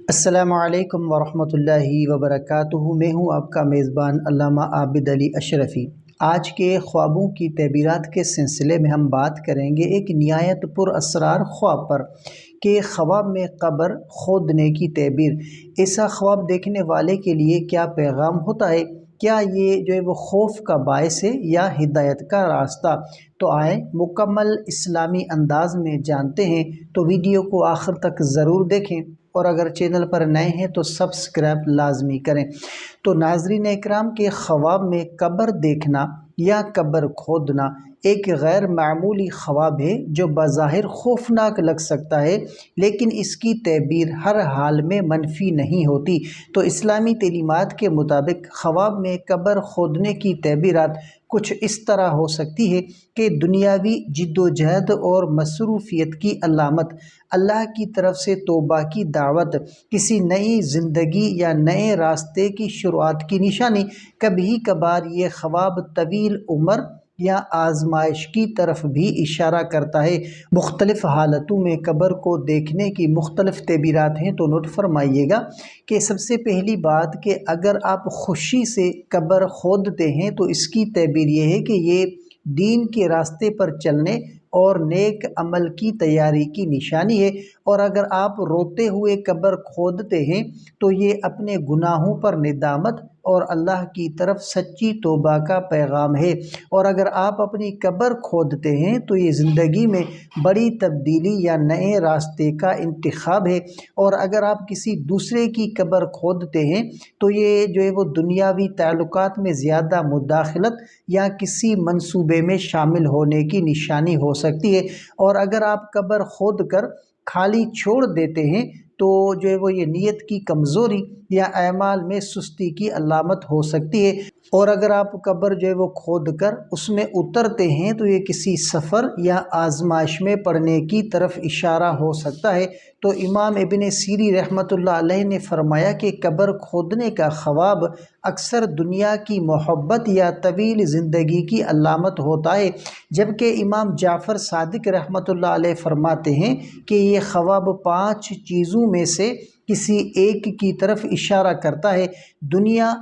السلام علیکم ورحمۃ اللہ وبرکاتہ۔ میں ہوں آپ کا میزبان علامہ عابد علی اشرفی۔ آج کے خوابوں کی تعبیرات کے سلسلے میں ہم بات کریں گے ایک نہایت پر اسرار خواب پر کہ خواب میں قبر کھودنے کی تعبیر۔ ایسا خواب دیکھنے والے کے لیے کیا پیغام ہوتا ہے؟ کیا یہ جو ہے وہ خوف کا باعث ہے یا ہدایت کا راستہ؟ تو آئیں مکمل اسلامی انداز میں جانتے ہیں، تو ویڈیو کو آخر تک ضرور دیکھیں، اور اگر چینل پر نئے ہیں تو سبسکرائب لازمی کریں۔ تو ناظرین اکرام، کے خواب میں قبر دیکھنا یا قبر کھودنا ایک غیر معمولی خواب ہے جو بظاہر خوفناک لگ سکتا ہے، لیکن اس کی تعبیر ہر حال میں منفی نہیں ہوتی۔ تو اسلامی تعلیمات کے مطابق خواب میں قبر کھودنے کی تعبیرات کچھ اس طرح ہو سکتی ہے کہ دنیاوی جد و جہد اور مصروفیت کی علامت، اللہ کی طرف سے توبہ کی دعوت، کسی نئی زندگی یا نئے راستے کی شروعات کی نشانی۔ کبھی کبھار یہ خواب طویل عمر یا آزمائش کی طرف بھی اشارہ کرتا ہے۔ مختلف حالتوں میں قبر کو دیکھنے کی مختلف تعبیرات ہیں، تو نوٹ فرمائیے گا کہ سب سے پہلی بات کہ اگر آپ خوشی سے قبر کھودتے ہیں تو اس کی تعبیر یہ ہے کہ یہ دین کے راستے پر چلنے اور نیک عمل کی تیاری کی نشانی ہے، اور اگر آپ روتے ہوئے قبر کھودتے ہیں تو یہ اپنے گناہوں پر ندامت اور اللہ کی طرف سچی توبہ کا پیغام ہے، اور اگر آپ اپنی قبر کھودتے ہیں تو یہ زندگی میں بڑی تبدیلی یا نئے راستے کا انتخاب ہے، اور اگر آپ کسی دوسرے کی قبر کھودتے ہیں تو یہ جو ہے وہ دنیاوی تعلقات میں زیادہ مداخلت یا کسی منصوبے میں شامل ہونے کی نشانی ہو سکتی ہے، اور اگر آپ قبر کھود کر خالی چھوڑ دیتے ہیں تو جو ہے وہ یہ نیت کی کمزوری یا اعمال میں سستی کی علامت ہو سکتی ہے، اور اگر آپ قبر جو ہے وہ کھود کر اس میں اترتے ہیں تو یہ کسی سفر یا آزمائش میں پڑنے کی طرف اشارہ ہو سکتا ہے۔ تو امام ابن سیری رحمۃ اللہ علیہ نے فرمایا کہ قبر کھودنے کا خواب اکثر دنیا کی محبت یا طویل زندگی کی علامت ہوتا ہے، جبکہ امام جعفر صادق رحمۃ اللہ علیہ فرماتے ہیں کہ یہ خواب 5 چیزوں میں سے کسی ایک کی طرف اشارہ کرتا ہے: دنیا،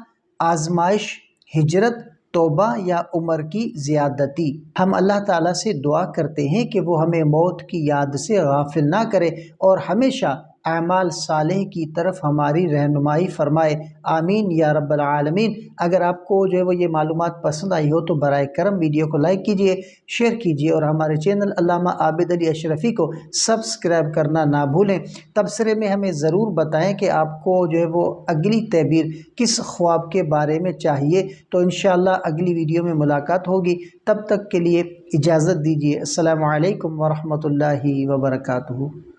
آزمائش، ہجرت، توبہ یا عمر کی زیادتی۔ ہم اللہ تعالیٰ سے دعا کرتے ہیں کہ وہ ہمیں موت کی یاد سے غافل نہ کرے اور ہمیشہ اعمال صالح کی طرف ہماری رہنمائی فرمائے، آمین یا رب العالمین۔ اگر آپ کو جو ہے وہ یہ معلومات پسند آئی ہو تو برائے کرم ویڈیو کو لائک کیجئے، شیئر کیجئے، اور ہمارے چینل علامہ عابد علی اشرفی کو سبسکرائب کرنا نہ بھولیں۔ تبصرے میں ہمیں ضرور بتائیں کہ آپ کو جو ہے وہ اگلی تعبیر کس خواب کے بارے میں چاہیے، تو انشاءاللہ اگلی ویڈیو میں ملاقات ہوگی۔ تب تک کے لیے اجازت دیجیے۔ السلام علیکم ورحمۃ اللہ وبرکاتہ۔